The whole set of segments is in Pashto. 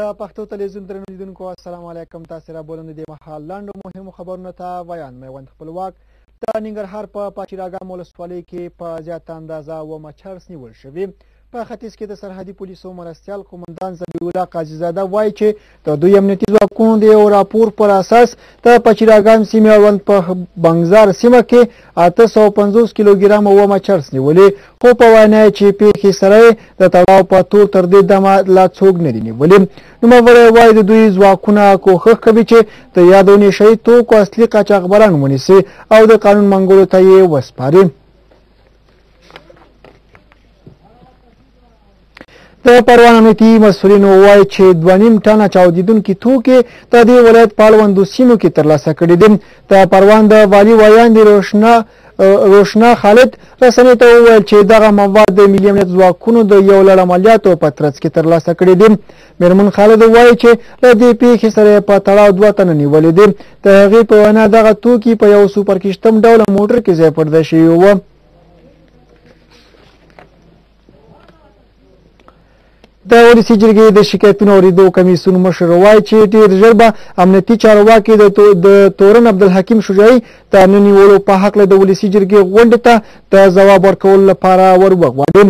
د پښتو تلویزیون درنو لیدونکو السلام علیکم. تاسو را بولنه د مهال لاندو مهمو خبرونو ته بیان میوند خپلواک د ننګرهار په پاچیراګام ولسوالۍ کې په زیاته اندازه و مچرس نیول شوي. په ختیځ کې د سرحدي پولیسو مرستیال قومندان ذبیح الله قاضي زاده وایي چې د دوی امنیتي ځواکونو د یو راپور پر اساس د پاچیراګام سیمې اړوند په بنګزار سیمه کې 850 کیلوګرام و مچرس نیولې، خو په وینا چې پیښې سره د تړاو په تور تر دې دمه لا څوک نه دي نیولي. نوموړی وایي د دوی ځواکونه کوښښ کوي چې د یادو نشهیي توکو اصلي قاچاقبران ونیسي او د قانون منګولو ته یې وسپاري. د پروان امنیتي مسؤلینو وایي چې 2.5 ټنه چاودیدونکي توکي د دې ولایت په اړوندو سیمو کې ترلاسه کړي دي. د پروان د والي ویاندې روشنا خالد رسنۍ ته وویل چې دغه مواد د ملي امنیت ځواکونو د یو لړ عملیاتو په ترڅ کې ترلاسه کړي دي. میرمن خالد وایي چې له دې پیښې سره په تړاو 2 تنه نیولي دي. د هغې په وینا دغه توکي په یو سوپر کشتم ډوله موټر کې ځای پرځای شوي وو. د ولسي جرګې د شکایتونو اورېدو کمیسیون مشر وایي چې ډېر ژر به امنیتي چارواکي د تورن عبدالحکیم شجاعي د نه نیولو په هکله د ولسي جرګې غونډې ته د ځواب ورکولو لپاره ور وغواړي.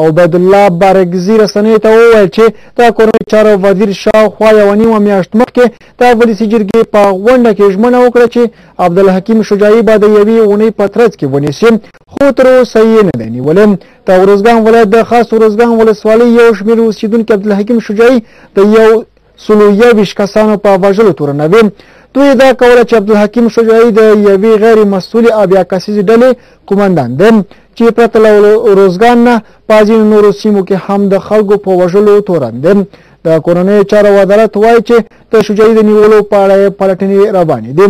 عبید الله بارګزي رسنیو ته وویل چې د کورنیو چارو وزیر شاوخوا 1.5 میاشت مخکې د ولسي جرګې په غونډه کې ژمنه وکړه چې عبدالحکیم شجاعي به د یوې اونۍ په ترڅ کې ونیسي، خو تر اوسه یې نه دی نیولی. د ارزګان ولایت د خاص ارزګان ولسوالۍ یو شمېر اوسېدونکي عبدالحکیم شجاعي د 121 کسانو په وژلو تورنوي. دوی ادعا کوله چې عبدالحکیم شجاعي د یوې غیر مسؤلې اویا کسیزې ډلې قومندان دی چې پرته له ارزګان نه په ځینو نورو سیمو کې هم د خلکو په وژلو تورن دی. د کورنیو چارو وزارت وایي چې د شجاعي د نیولو په اړه پلټنې روانې دي.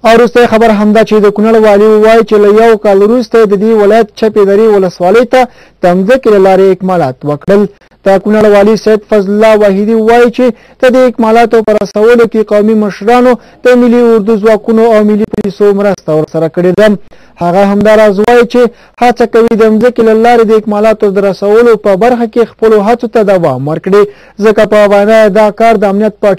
او وروستی خبر همدا چې د کونړ والي وایي چې له 1 کال وروسته د دې ولایت چپې درې ولسوالۍ ته د مځکې له لارې اکمالات وکړل. د کونړ والي سید فضل الله واحدي وایي چې د دې اکمالاتو په رسولو کې قومي مشرانو د ملي اردو ځواکونو او ملي پولیسو مرسته ورسره کړې ده. هغه همداراز وایي چې هڅه کوي د مځکې له لارې د اکمالاتو د رسولو په برخه کې خپلو هڅو ته دوام ورکړي، ځکه په وینا دا کار د امنیت په